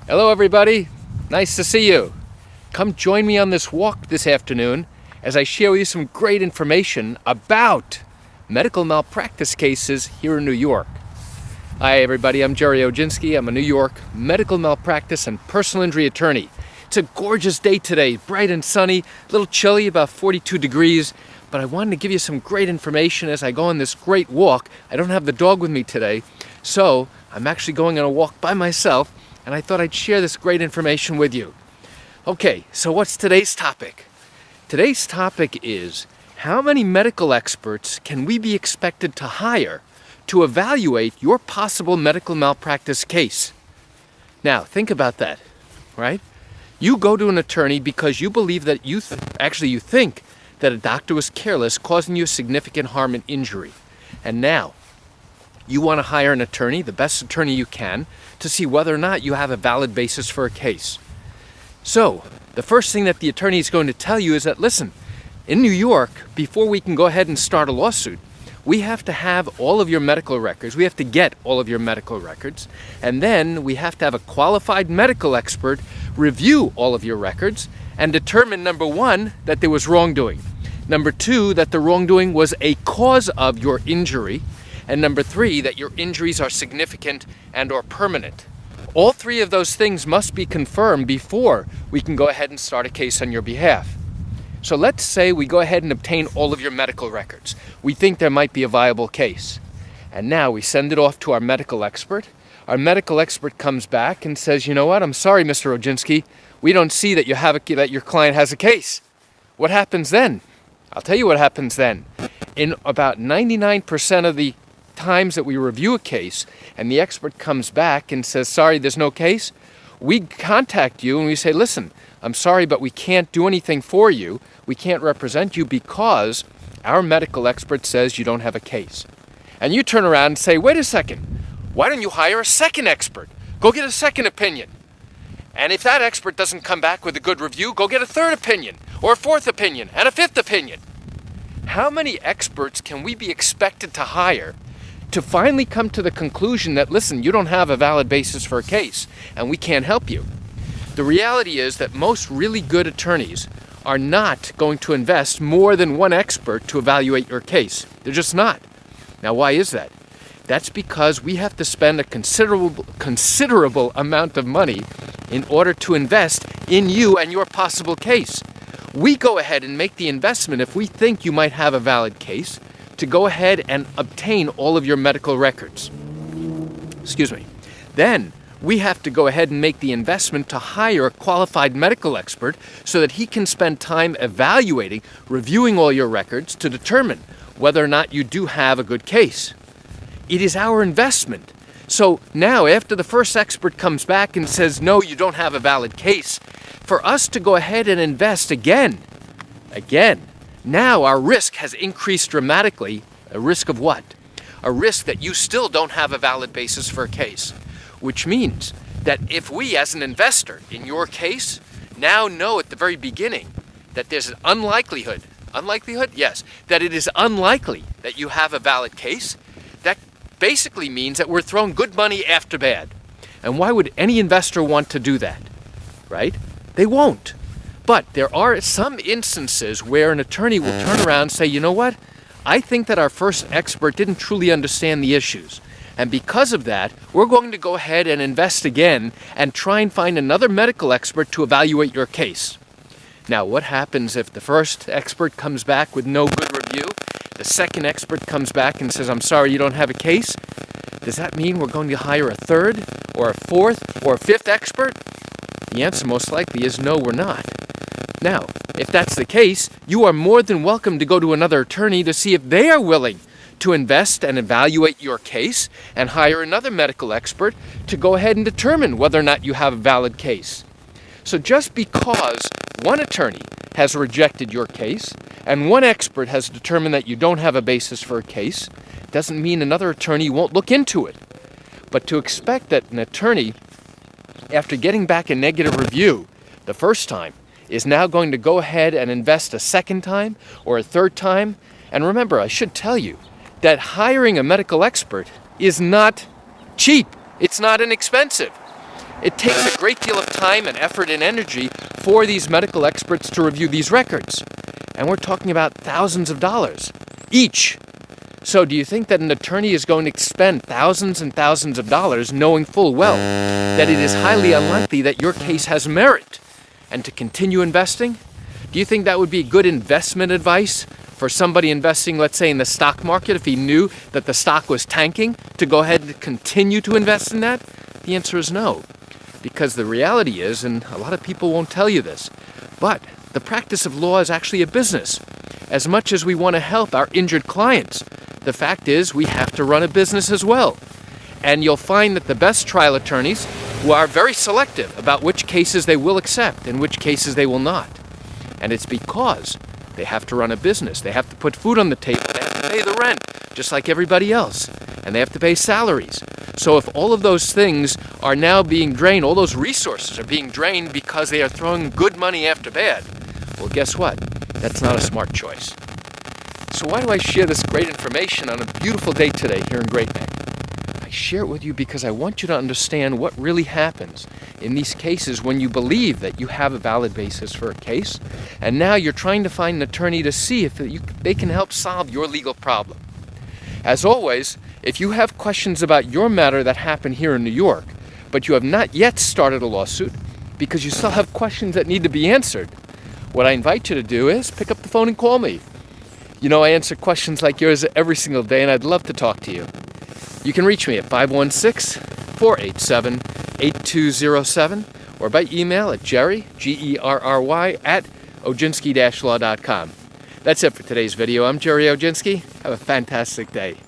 Hello everybody, nice to see you. Come join me on this walk this afternoon as I share with you some great information about medical malpractice cases here in New York. Hi everybody, I'm Gerry Oginski. I'm a New York medical malpractice and personal injury attorney. It's a gorgeous day today, bright and sunny, a little chilly, about 42 degrees, but I wanted to give you some great information as I go on this great walk. I don't have the dog with me today, so I'm actually going on a walk by myself, and I thought I'd share this great information with you. Okay, so what's today's topic? Today's topic is, how many medical experts can we be expected to hire to evaluate your possible medical malpractice case? Now, think about that, right? You go to an attorney because you believe that you think that a doctor was careless, causing you significant harm and injury. And now, you want to hire an attorney, the best attorney you can, to see whether or not you have a valid basis for a case. So, the first thing that the attorney is going to tell you is that, listen, in New York, before we can go ahead and start a lawsuit, we have to have all of your medical records. We have to get all of your medical records. And then we have to have a qualified medical expert review all of your records and determine, number one, that there was wrongdoing. Number two, that the wrongdoing was a cause of your injury. And number three, that your injuries are significant and or permanent. All three of those things must be confirmed before we can go ahead and start a case on your behalf. So let's say we go ahead and obtain all of your medical records. We think there might be a viable case. And now we send it off to our medical expert. Our medical expert comes back and says, you know what, I'm sorry, Mr. Oginski, we don't see that that your client has a case. What happens then? I'll tell you what happens then. In about 99% of the times that we review a case and the expert comes back and says, sorry, there's no case, we contact you and we say, listen, I'm sorry, but we can't do anything for you. We can't represent you because our medical expert says you don't have a case. And you turn around and say, wait a second, why don't you hire a second expert? Go get a second opinion. And if that expert doesn't come back with a good review, go get a third opinion or a fourth opinion and a fifth opinion. How many experts can we be expected to hire to finally come to the conclusion that, listen, you don't have a valid basis for a case and we can't help you? The reality is that most really good attorneys are not going to invest more than one expert to evaluate your case. They're just not. Now, why is that? That's because we have to spend a considerable amount of money in order to invest in you and your possible case. We go ahead and make the investment if we think you might have a valid case to go ahead and obtain all of your medical records. Excuse me. Then we have to go ahead and make the investment to hire a qualified medical expert so that he can spend time evaluating, reviewing all your records to determine whether or not you do have a good case. It is our investment. So now, after the first expert comes back and says, no, you don't have a valid case, for us to go ahead and invest again, now our risk has increased dramatically. A risk of what? A risk that you still don't have a valid basis for a case. Which means that if we, as an investor in your case, now know at the very beginning that there's an unlikelihood, yes, that it is unlikely that you have a valid case, that basically means that we're throwing good money after bad. And why would any investor want to do that, right? They won't. But there are some instances where an attorney will turn around and say, you know what? I think that our first expert didn't truly understand the issues. And because of that, we're going to go ahead and invest again and try and find another medical expert to evaluate your case. Now, what happens if the first expert comes back with no good review? The second expert comes back and says, I'm sorry, you don't have a case? Does that mean we're going to hire a third or a fourth or a fifth expert? The answer most likely is no, we're not. Now, if that's the case, you are more than welcome to go to another attorney to see if they are willing to invest and evaluate your case and hire another medical expert to go ahead and determine whether or not you have a valid case. So just because one attorney has rejected your case and one expert has determined that you don't have a basis for a case, doesn't mean another attorney won't look into it. But to expect that an attorney, after getting back a negative review the first time, is now going to go ahead and invest a second time or a third time. And remember, I should tell you that hiring a medical expert is not cheap. It's not inexpensive. It takes a great deal of time and effort and energy for these medical experts to review these records. And we're talking about thousands of dollars each. So do you think that an attorney is going to expend thousands and thousands of dollars knowing full well that it is highly unlikely that your case has merit and to continue investing? Do you think that would be good investment advice for somebody investing, let's say, in the stock market if he knew that the stock was tanking, to go ahead and continue to invest in that? The answer is no. Because the reality is, and a lot of people won't tell you this, but the practice of law is actually a business. As much as we want to help our injured clients, the fact is we have to run a business as well. And you'll find that the best trial attorneys, who are very selective about which cases they will accept and which cases they will not. And it's because they have to run a business. They have to put food on the table. They have to pay the rent, just like everybody else. And they have to pay salaries. So if all of those things are now being drained, all those resources are being drained because they are throwing good money after bad, well, guess what? That's not a smart choice. So why do I share this great information on a beautiful day today here in Great Neck? I share it with you because I want you to understand what really happens in these cases when you believe that you have a valid basis for a case, and now you're trying to find an attorney to see if they can help solve your legal problem. As always, if you have questions about your matter that happened here in New York, but you have not yet started a lawsuit because you still have questions that need to be answered, what I invite you to do is pick up the phone and call me. You know, I answer questions like yours every single day, and I'd love to talk to you. You can reach me at 516-487-8207 or by email at Gerry, Gerry, at Oginski-law.com. That's it for today's video. I'm Gerry Oginski. Have a fantastic day.